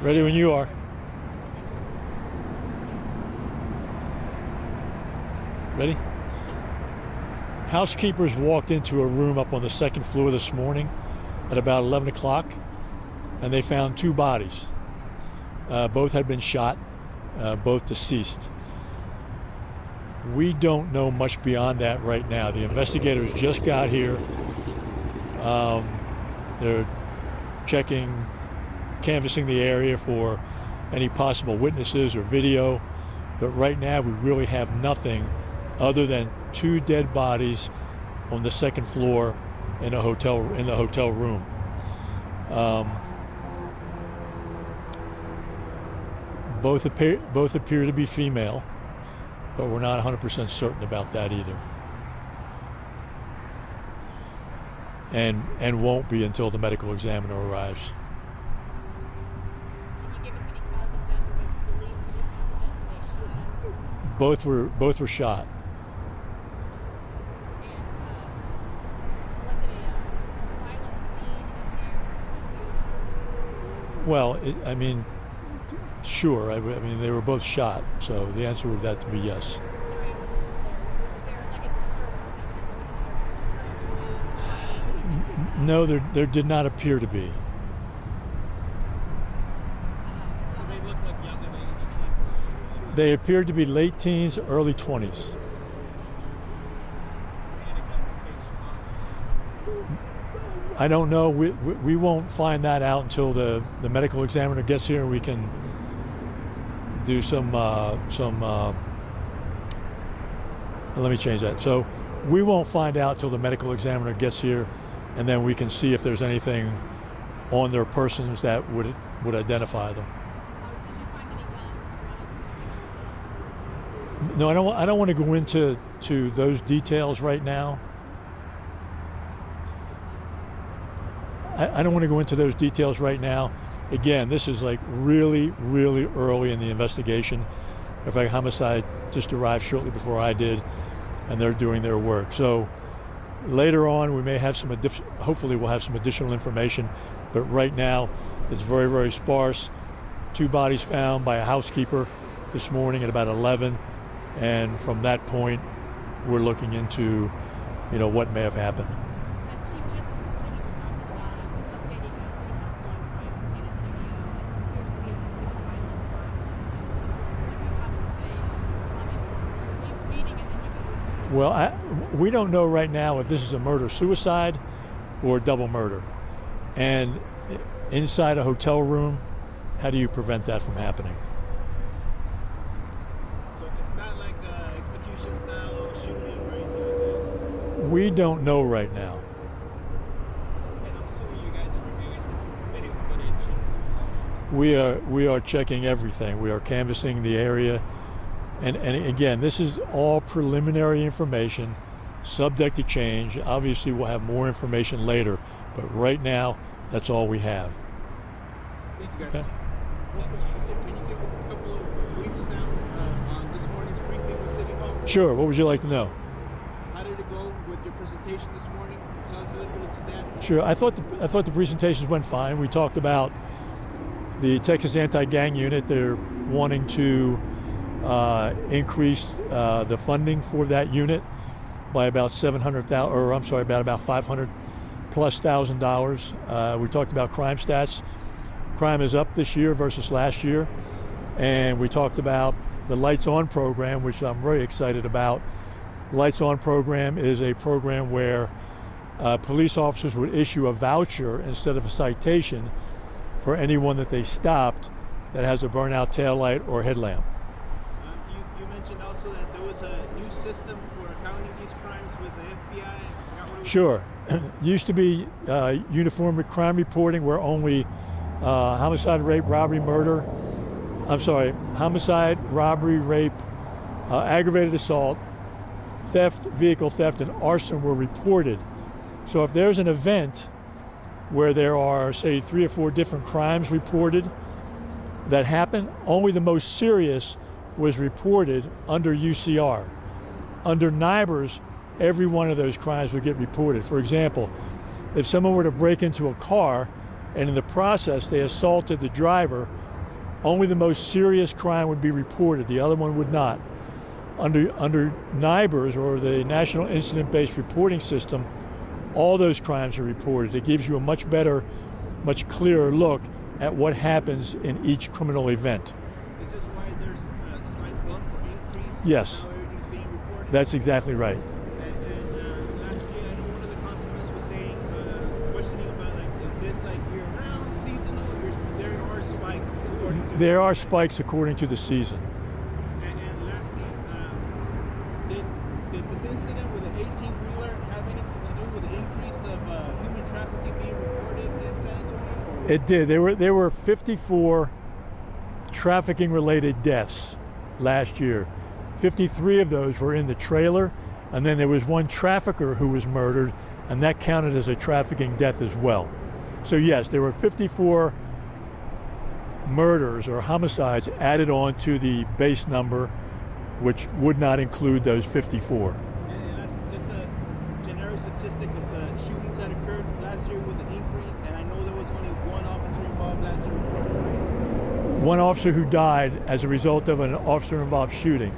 Ready when you are. Ready? Housekeepers walked into a room up on the second floor this morning at about 11 o'clock, and they found two bodies. Both had been shot, both deceased. We don't know much beyond that right now. The investigators just got here. They're checking, canvassing the area for any possible witnesses or video, but right now we really have nothing other than two dead bodies on the second floor in the hotel room. Both appear to be female, but we're not 100% certain about that either, and won't be until the medical examiner arrives. Can you give us any cause of death or what believed to be cause of death they shot? Both were shot. And was it a violent scene in there? Well, sure. I mean, they were both shot, so the answer would have to be yes. Sorry, I wasn't clear. Was there like a disturbance, evidence of a disturbance? No, there did not appear to be. Do they look like young in age? They appeared to be late teens, early 20s. I don't know. We won't find that out until the medical examiner gets here, and we can do some let me change that. So we won't find out till the medical examiner gets here, and then we can see if there's anything on their persons that would identify them. Did you find any guns, drugs? No, I don't want to go into those details right now. I don't want to go into those details right now. Again, this is like really, really early in the investigation. In fact, homicide just arrived shortly before I did, and they're doing their work. So later on, we may have hopefully we'll have some additional information, but right now it's very, very sparse. Two bodies found by a housekeeper this morning at about 11, and from that point, we're looking into, what may have happened. Chief, just this morning you were talking about updating the city council on crime in San Antonio. It appears to be a particular violent crime. What do you have to say? You're reading and then you go to a shooting. Well, we don't know right now if this is a murder-suicide or double murder. And inside a hotel room, how do you prevent that from happening? So it's not like execution style or shooting or anything like that? We don't know right now. And I'm assuming you guys are reviewing video footage. We are checking everything. We are canvassing the area. And again, this is all preliminary information, subject to change. Obviously, we'll have more information later, but right now, that's all we have. Thank you guys. Okay. So can you give a couple of brief sound on this morning's briefing with City Hall? Sure. What would you like to know? How did it go with your presentation this morning? Tell us a little bit of the stats. Sure. I thought the presentations went fine. We talked about the Texas Anti-Gang Unit. They're wanting to increase the funding for that unit by about about $500,000+. We talked about crime stats. Crime is up this year versus last year, and we talked about the Lights On program, which I'm very excited about. Lights On program is a program where police officers would issue a voucher instead of a citation for anyone that they stopped that has a burnout taillight or headlamp. You mentioned also that there was a new system for accounting these crimes with the FBI. Sure. Used to be uniform crime reporting where only homicide, rape, robbery, rape, aggravated assault, theft, vehicle theft, and arson were reported. So if there's an event where there are, say, 3 or 4 different crimes reported that happen, only the most serious was reported under UCR. Under NIBRS, every one of those crimes would get reported. For example, if someone were to break into a car and in the process they assaulted the driver only the most serious crime would be reported. The other one would not. Under NIBRS, or the National Incident-Based Reporting System, all those crimes are reported. It gives you a much better, much clearer look at what happens in each criminal event. Is this why there's a slight bump or increase? Yes. How everything's being reported? That's exactly right. And lastly, I know one of the constables was saying, questioning about is this year-round, seasonal? There are spikes according to There are spikes according to the season. And lastly, did this incident with the 18-wheeler have anything to do with the increase of human trafficking being reported in San Antonio? It did. There were 54 trafficking-related deaths last year. 53 of those were in the trailer, and then there was one trafficker who was murdered, and that counted as a trafficking death as well. So yes, there were 54 murders or homicides added on to the base number, which would not include those 54. And that's just a generic statistic of the shootings that occurred last year with the increase, and I know there was only one officer involved last year reported, right? One officer who died as a result of an officer-involved shooting.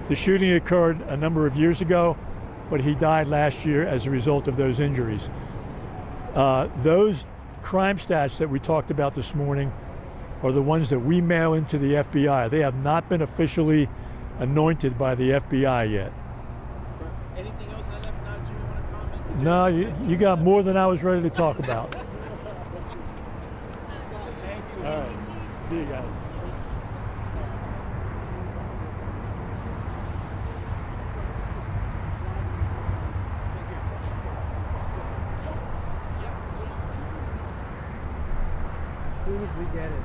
The shooting occurred a number of years ago, but he died last year as a result of those injuries. Those crime stats that we talked about this morning are the ones that we mail into the FBI. They have not been officially anointed by the FBI yet. Anything else I left out you want to comment? No, you got more than I was ready to talk about. Thank you. All right. See you guys. As soon as we get it.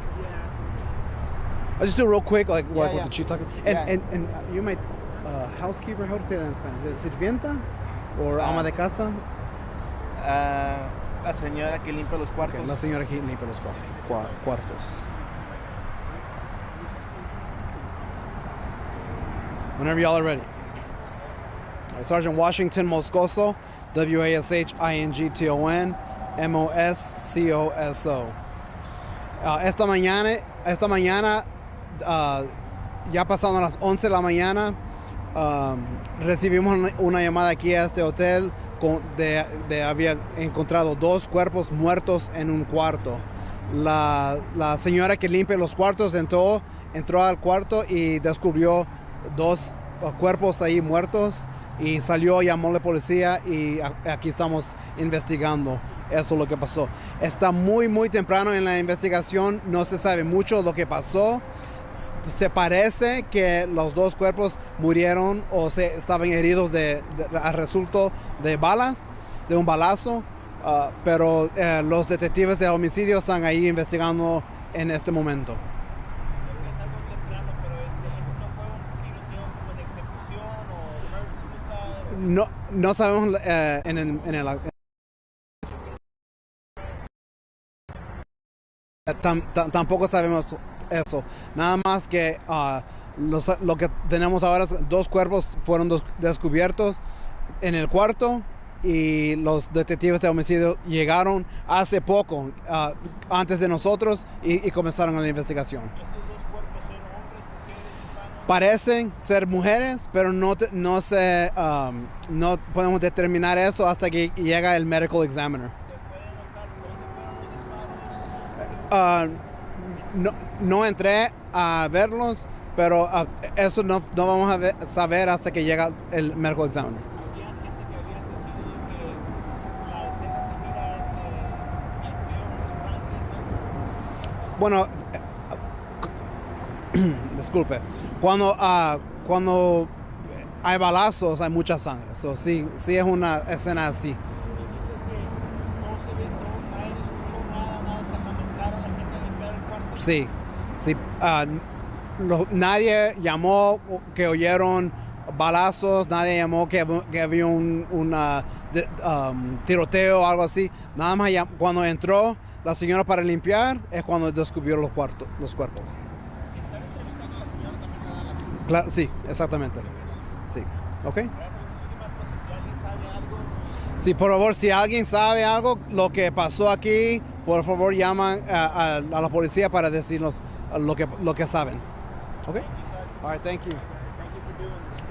I'll just do it real quick, like what Yeah. the chief talking. Yeah. And you might housekeeper. How to say that in Spanish? Is it sirvienta or ama de casa? La señora que limpia los cuartos. Okay, la señora que limpia los cuartos. Whenever y'all are ready. Sergeant Washington Moscoso, WASHINGTON, MOSCOSO. Esta mañana, ya pasando las 11 de la mañana, recibimos una llamada aquí a este hotel de había encontrado 2 cuerpos muertos en un cuarto. La señora que limpia los cuartos entró al cuarto y descubrió 2 cuerpos ahí muertos y salió, llamó a la policía y aquí estamos investigando. Eso es lo que pasó. Está muy temprano en la investigación, no se sabe mucho lo que pasó. Se parece que los 2 cuerpos murieron o estaban heridos a resultado de balas, de un balazo, pero los detectives de homicidio están ahí investigando en este momento. Sé que es algo temprano, pero este no fue un tiroteo como de ejecución o murder suicide. No sabemos tampoco sabemos eso. Nada más que lo que tenemos ahora es 2 cuerpos fueron descubiertos en el cuarto y los detectives de homicidio llegaron hace poco, antes de nosotros, y comenzaron la investigación. ¿Estos 2 cuerpos son hombres, mujeres, humanos? Parecen ser mujeres, pero no podemos determinar eso hasta que llega el medical examiner. ¿Se puede notar dónde fueron los disparos? No entré a verlos, pero eso no vamos a saber hasta que llega el medical examiner. Había gente que había decidido que la escena se mira bien feo, mucha sangre, ¿es algo cierto? Bueno, disculpe, cuando hay balazos hay mucha sangre, so, sí es una escena así. Y dices que no se ve, nadie escuchó nada hasta cuando entraron la gente a limpiar el cuarto. Sí. Nadie llamó que oyeron balazos, nadie llamó que había un tiroteo o algo así. Nada más cuando entró la señora para limpiar es cuando descubrió los cuerpos. ¿Están entrevistando a la señora también a dar la cruz? Claro, sí, exactamente. Sí, ¿ok? Gracias. Última cosa, si alguien sabe algo, Sí, por favor, si alguien sabe algo, lo que pasó aquí, por favor llaman a la policía para decirnos lo que saben. Okay? Thank you, Sergeant. All right, thank you. Thank you for doing this.